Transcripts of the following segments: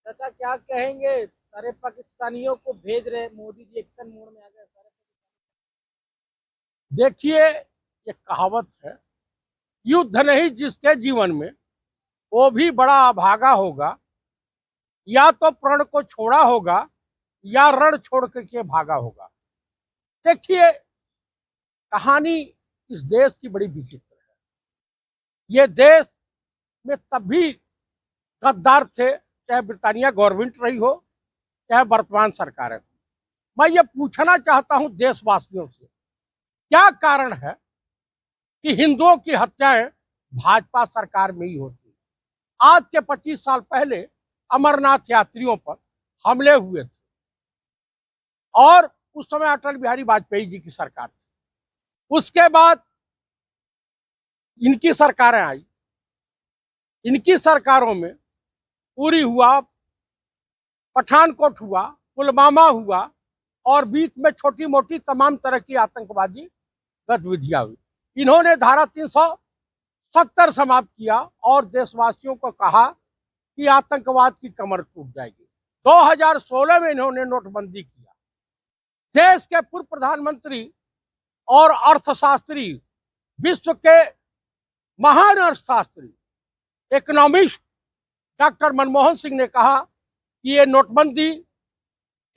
चाचा क्या कहेंगे? सारे पाकिस्तानियों को भेज रहे, मोदी जी एक्शन मोड में आ गए सारे। देखिए, ये कहावत है, युद्ध नहीं जिसके जीवन में वो भी बड़ा अभागा होगा, या तो प्रण को छोड़ा होगा या रण छोड़ करके भागा होगा। देखिए, कहानी इस देश की बड़ी विचित्र है। ये देश में तब भी गद्दार थे, चाहे ब्रिटानिया गवर्नमेंट रही हो, चाहे वर्तमान सरकार है। मैं ये पूछना चाहता हूं देशवासियों से, क्या कारण है कि हिंदुओं की हत्याएं भाजपा सरकार में ही होती? आज के 25 साल पहले अमरनाथ यात्रियों पर हमले हुए थे और उस समय अटल बिहारी वाजपेयी जी की सरकार थी। उसके बाद इनकी सरकारें आई। इनकी सरकारों में उरी हुआ, पठानकोट हुआ, पुलवामा हुआ और बीच में छोटी मोटी तमाम तरह की आतंकवादी गतिविधियां हुई। इन्होंने धारा 370 समाप्त किया और देशवासियों को कहा कि आतंकवाद की कमर टूट जाएगी। 2016 में इन्होंने नोटबंदी किया। देश के पूर्व प्रधानमंत्री और अर्थशास्त्री, विश्व के महान अर्थशास्त्री, इकोनॉमिस्ट डॉक्टर मनमोहन सिंह ने कहा कि ये नोटबंदी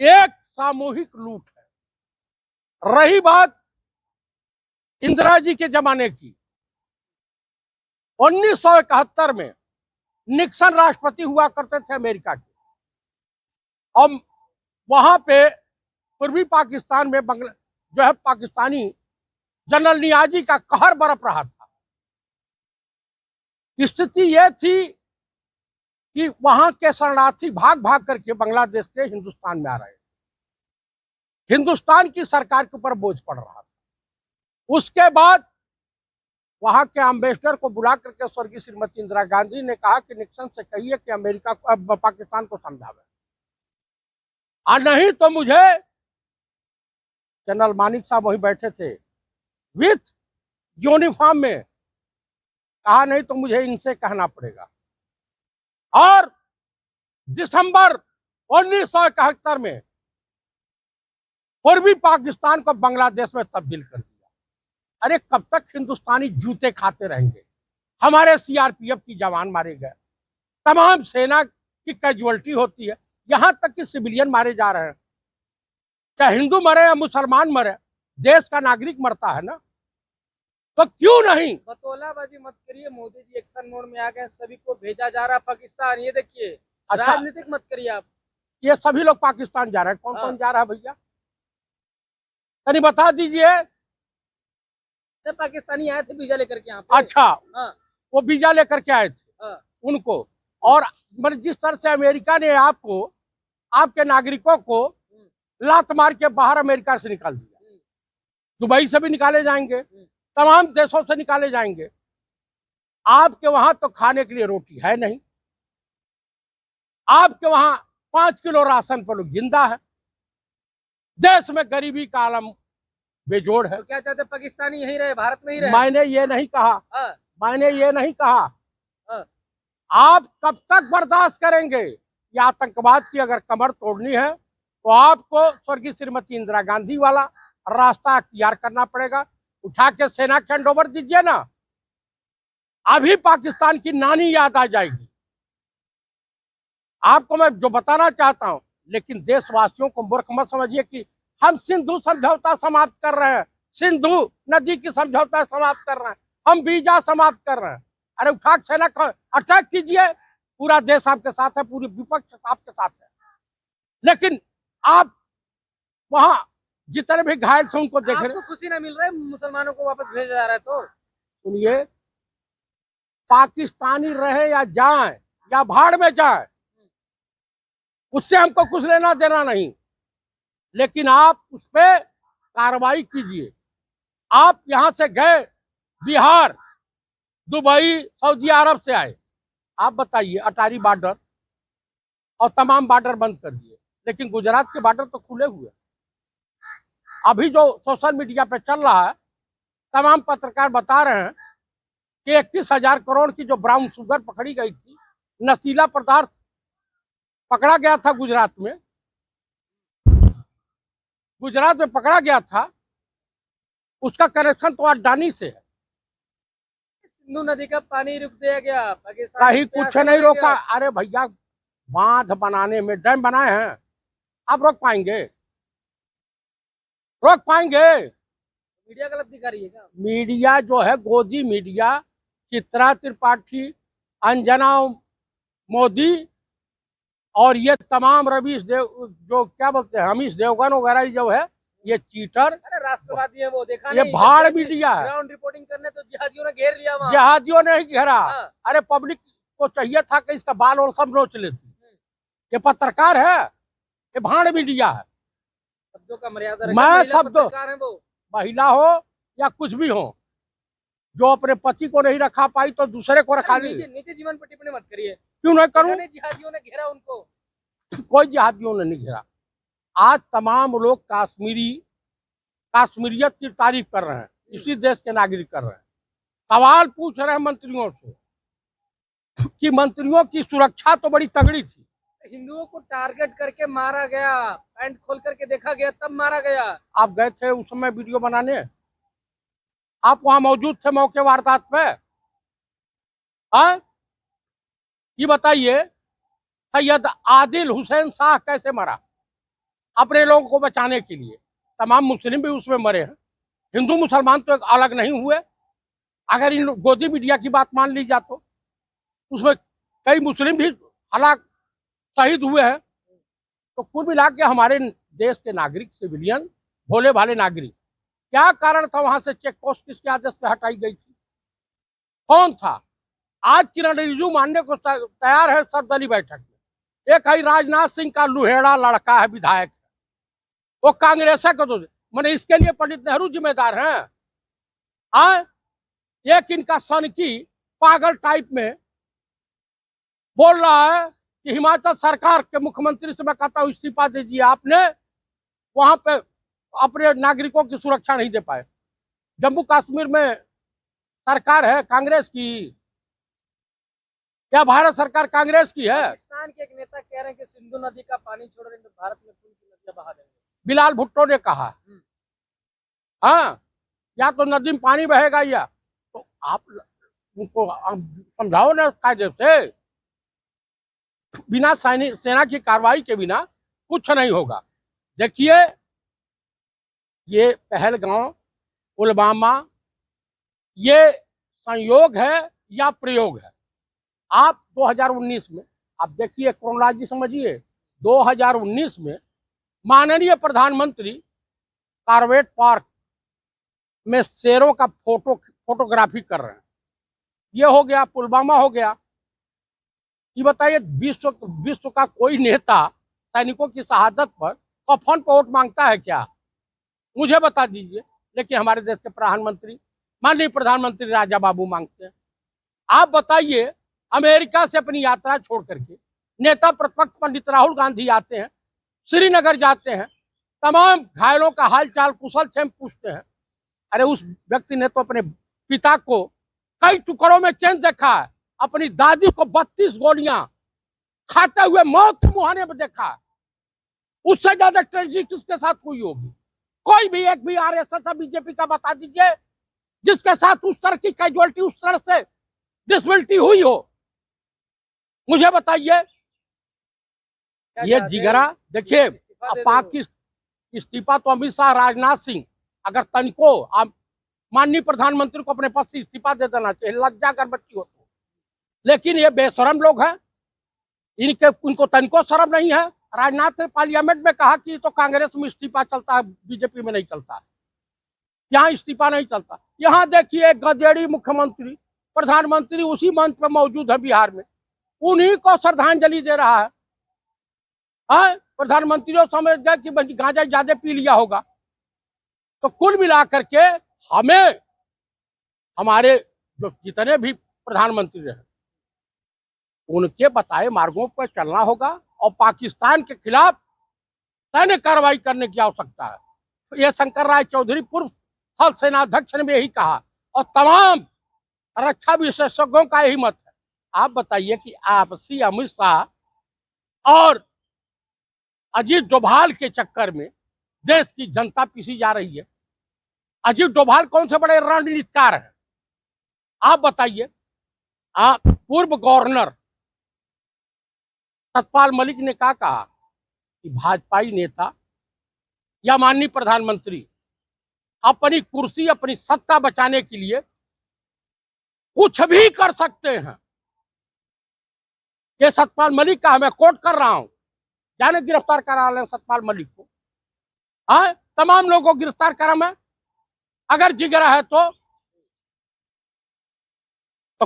एक सामूहिक लूट है। रही बात इंदिरा जी के जमाने की, 1971 में निक्सन राष्ट्रपति हुआ करते थे अमेरिका के, और वहां पे पूर्वी पाकिस्तान में जो है पाकिस्तानी जनरल नियाजी का कहर बरप रहा था। स्थिति यह थी कि वहां के शरणार्थी भाग भाग करके बांग्लादेश से हिंदुस्तान में आ रहे थे। हिंदुस्तान की सरकार के ऊपर बोझ पड़ रहा था। उसके बाद वहां के एम्बेसडर को बुला करके स्वर्गीय श्रीमती इंदिरा गांधी ने कहा कि निक्सन से कहिए कि अमेरिका को, अब पाकिस्तान को समझावे, और नहीं तो मुझे, जनरल मानिक साहब वही बैठे थे विथ यूनिफॉर्म में, कहा नहीं तो मुझे इनसे कहना पड़ेगा। और दिसंबर 1971 में पूर्वी पाकिस्तान को बांग्लादेश में तब्दील कर दिया। अरे कब तक हिंदुस्तानी जूते खाते रहेंगे? हमारे सीआरपीएफ की जवान मारे गए, तमाम सेना की कैजुअलिटी होती है, यहां तक कि सिविलियन मारे जा रहे हैं। क्या हिंदू मरे या मुसलमान मरे, देश का नागरिक मरता है ना, तो क्यों नहीं? बतौलाबाजी मत करिए, मोदी जी एक्शन मोड में आ गए, सभी को भेजा जा रहा पाकिस्तान। ये देखिए, अच्छा, राजनीतिक मत करिए आप। ये सभी लोग पाकिस्तान जा रहे हैं? कौन हाँ। कौन जा रहा है भैया, तनी बता दीजिए। सब पाकिस्तानी आए थे वीजा लेकर के यहाँ पे। अच्छा, हाँ। वो वीजा लेकर के आए थे। हाँ। उनको, और जिस तरह से अमेरिका ने आपको, आपके नागरिकों को लात मार के बाहर अमेरिका से निकाल दिया, दुबई से भी निकाले जाएंगे, तमाम देशों से निकाले जाएंगे। आपके वहां तो खाने के लिए रोटी है नहीं। आपके वहां 5 किलो राशन पर लोग जिंदा है। देश में गरीबी का आलम बेजोड़ है। तो क्या चाहते पाकिस्तानी यहीं रहे, भारत में ही रहे? मैंने ये नहीं कहा। हाँ। मैंने ये नहीं कहा। हाँ। आप कब तक बर्दाश्त करेंगे? ये आतंकवाद की अगर कमर तोड़नी है तो आपको स्वर्गीय श्रीमती इंदिरा गांधी वाला रास्ता अख्तियार करना पड़ेगा। उठा के सेना के हैंड ओवर दीजिए ना, अभी पाकिस्तान की नानी याद आ जाएगी। आपको मैं जो बताना चाहता हूं, लेकिन देशवासियों को मूर्ख मत समझिए कि हम सिंधु समझौता समाप्त कर रहे हैं, सिंधु नदी की समझौता समाप्त कर रहे हैं, हम वीजा समाप्त कर रहे हैं। अरे उठा सेना अटैक कीजिए, पूरा देश आपके साथ है, पूरी विपक्ष आपके साथ है। लेकिन आप वहां जितने भी घायल थे उनको देख रहे। आपको खुशी ना मिल रहा है मुसलमानों को वापस भेजा जा रहा है? तो सुनिए, पाकिस्तानी रहे या जाए या भाड़ में जाए, उससे हमको कुछ लेना देना नहीं, लेकिन आप उस पर कार्रवाई कीजिए। आप यहां से गए बिहार, दुबई, सऊदी अरब से आए, आप बताइए, अटारी बॉर्डर और तमाम बॉर्डर बंद कर दिए, लेकिन गुजरात के बॉर्डर तो खुले हुए। अभी जो सोशल मीडिया पे चल रहा है, तमाम पत्रकार बता रहे हैं कि 21,000 करोड़ की जो ब्राउन शुगर पकड़ी गई थी, नशीला पदार्थ, पकड़ा गया था गुजरात में, पकड़ा गया था, उसका कनेक्शन तो अडानी से है। सिंधु नदी का पानी रुक दिया गया, पाकिस्तान कहीं कुछ नहीं रोका। अरे भैया, बांध बनाने में, डैम बनाए हैं, आप रोक पाएंगे? रोक पाएंगे? मीडिया गलत दिखा रही है क्या? मीडिया जो है, गोदी मीडिया, चित्रा त्रिपाठी, अंजना मोदी और ये तमाम रवीश देव, जो क्या बोलते हैं, हमीश देवगन वगैरह जो है, ये चीटर, अरे राष्ट्रवादी है वो, देखा ये नहीं? भाड़ मीडिया है। ग्राउंड रिपोर्टिंग करने तो जिहादियों ने घेर लिया वहाँ। जिहादियों ने ही घेरा। हाँ। अरे पब्लिक को चाहिए था कि इसका बाल और सब नोच लेती। ये पत्रकार है, ये भाड़ मीडिया है। शब्दों का मर्यादा मैं महिला शब्दों, पत्रकार है वो। महिला हो या कुछ भी हो, जो अपने पति को नहीं रखा पाई तो दूसरे को रखा ली। निजी जीवन पर टिप्पणी मत करिए। क्यों नहीं करूं? जिहादियों ने घेरा उनको। कोई जिहादियों ने नहीं घेरा। आज तमाम लोग काश्मीरियत की तारीफ कर रहे हैं, इसी देश के नागरिक कर रहे हैं। सवाल पूछ रहे हैं मंत्रियों से कि मंत्रियों की सुरक्षा तो बड़ी तगड़ी थी। हिंदुओं को टारगेट करके मारा गया, पैंट खोल करके देखा गया, तब मारा गया। आप गए थे उस समय वीडियो बनाने? आप वहां मौजूद थे मौके वारदात पे? ये बताइए, सैयद आदिल हुसैन शाह कैसे मरा? अपने लोगों को बचाने के लिए। तमाम मुस्लिम भी उसमें मरे हैं, हिंदू मुसलमान तो एक अलग नहीं हुए। अगर इन गोदी मीडिया की बात मान ली जाए तो उसमें कई मुस्लिम भी हलाक शहीद हुए हैं। तो कुल मिला के हमारे देश के नागरिक, सिविलियन, भोले भाले नागरिक, क्या कारण था वहां से चेक पोस्ट किसके आदेश पे हटाई गई थी? कौन था? आज किरण रिजिजू मानने को तैयार है सर्वदलीय बैठक में। एक है राजनाथ सिंह का लुहेड़ा लड़का है, विधायक, वो कांग्रेस का तो मैंने इसके लिए पंडित नेहरू जिम्मेदार हैं। एक इनका सन की पागल टाइप में बोल रहा है कि हिमाचल सरकार के मुख्यमंत्री से मैं कहता हूं इस्तीफा दीजिए, आपने वहां पे अपने नागरिकों की सुरक्षा नहीं दे पाए। जम्मू कश्मीर में सरकार है कांग्रेस की या भारत सरकार कांग्रेस की है? पाकिस्तान के एक नेता कह रहे हैं कि सिंधु नदी का पानी छोड़ रहे हैं तो भारत में पूरी नदियां बहा देंगे। बिलाल भुट्टो ने कहा। हाँ, या तो नदी में पानी बहेगा, या तो आप उनको समझाओ ना कायदे से। बिना सेना की कार्रवाई के बिना कुछ नहीं होगा। देखिए, ये पहलगांव, पुलवामा, ये संयोग है या प्रयोग है? आप 2019 में, आप देखिए क्रोनोलॉजी समझिए, 2019 में माननीय प्रधानमंत्री कॉर्बेट पार्क में शेरों का फोटोग्राफी कर रहे हैं। ये हो गया, पुलवामा हो गया। ये बताइए, विश्व का कोई नेता सैनिकों की शहादत पर कफन पर वोट मांगता है क्या? मुझे बता दीजिए। लेकिन हमारे देश के प्रधानमंत्री, माननीय प्रधानमंत्री राजा बाबू मांगते हैं। आप बताइए, अमेरिका से अपनी यात्रा छोड़ करके नेता प्रतिपक्ष पंडित राहुल गांधी आते हैं, श्रीनगर जाते हैं, तमाम घायलों का हालचाल कुशल क्षेम पूछते हैं। अरे उस व्यक्ति ने तो अपने पिता को कई टुकड़ों में चैन देखा है, अपनी दादी को 32 गोलियां खाते हुए मौत के मुहाने में देखा। उससे ज्यादा ट्रेजिडी किसके साथ हुई होगी? कोई भी एक भी आरएसएस या बीजेपी का बता दीजिए जिसके साथ उस तरह की कैजुअलिटी, उस तरह से डिसबिलिटी हुई हो, मुझे बताइए। ये जिगरा देखिए, पाकिस्तान इस्तीफा तो अमित शाह, राजनाथ सिंह, अगर तनिको आप माननीय प्रधानमंत्री को अपने पद से इस्तीफा दे देना चाहिए, लज्जा कर बच्ची हो तो। लेकिन ये बेशरम लोग हैं, उनको तनिको शर्म नहीं है। राजनाथ ने पार्लियामेंट में कहा कि तो कांग्रेस में इस्तीफा चलता है, बीजेपी में नहीं चलता है, यहाँ इस्तीफा नहीं चलता। यहाँ देखिए, गदेड़ी मुख्यमंत्री, प्रधानमंत्री उसी मंच पर मौजूद है बिहार में, उन्हीं को श्रद्धांजलि दे रहा है। प्रधानमंत्री समझ गए कि गांजा ज्यादा पी लिया होगा। तो कुल मिलाकर के हमें, हमारे जो जितने भी प्रधानमंत्री रहे, उनके बताए मार्गों पर चलना होगा और पाकिस्तान के खिलाफ सैन्य कार्रवाई करने की आवश्यकता है। तो यह शंकर राय चौधरी, पूर्व थल सेनाध्यक्ष, ने भी यही कहा और तमाम रक्षा विशेषज्ञों का यही मत है। आप बताइए कि आपसी अमित शाह और अजीत डोभाल के चक्कर में देश की जनता पीसी जा रही है। अजीत डोभाल कौन से बड़े रणनीतिकार हैं? आप बताइए। आप पूर्व गवर्नर सतपाल मलिक ने क्या कहा कि भाजपाई नेता या माननीय प्रधानमंत्री अपनी कुर्सी, अपनी सत्ता बचाने के लिए कुछ भी कर सकते हैं। ये सतपाल मलिक का मैं कोट कर रहा हूं। जाने गिरफ्तार करा लें सतपाल मलिक को। हाँ, तमाम लोगों को गिरफ्तार करा मैं, अगर जिगरा है तो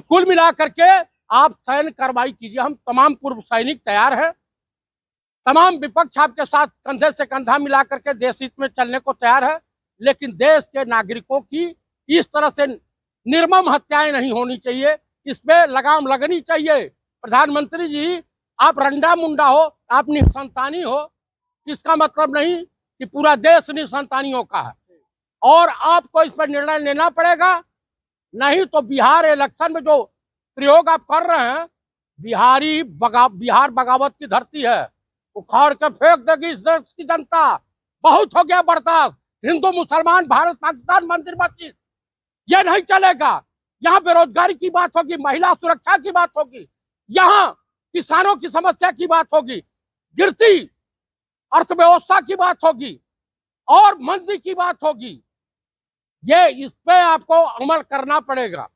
कुल मिलाकर के आप सैन्य कार्रवाई कीजिए। हम तमाम पूर्व सैनिक तैयार हैं। तमाम विपक्ष आपके साथ कंधे से कंधा मिलाकर के देश हित में चलने को तैयार है, लेकिन देश के नागरिकों की इस तरह से निर्मम हत्याएं नहीं होनी चाहिए। इस पे लगाम लगनी चाहिए। प्रधानमंत्री जी, आप रंडा मुंडा हो, आप निसंतानी हो, इसका मतलब नहीं कि पूरा देश निसंतानियों का है। और आपको इस पर निर्णय लेना पड़ेगा, नहीं तो बिहार इलेक्शन में जो प्रयोग आप कर रहे हैं, बिहार बगावत की धरती है, उखाड़ के फेंक देगी इस देश की जनता। बहुत हो गया बर्दाश्त। हिंदू मुसलमान, भारत पाकिस्तान, मंदिर मस्जिद, ये नहीं चलेगा। यहाँ बेरोजगारी की बात होगी, महिला सुरक्षा की बात होगी, यहाँ किसानों की समस्या की बात होगी, गिरती अर्थव्यवस्था की बात होगी और मंदी की बात होगी। ये इस पे आपको अमल करना पड़ेगा।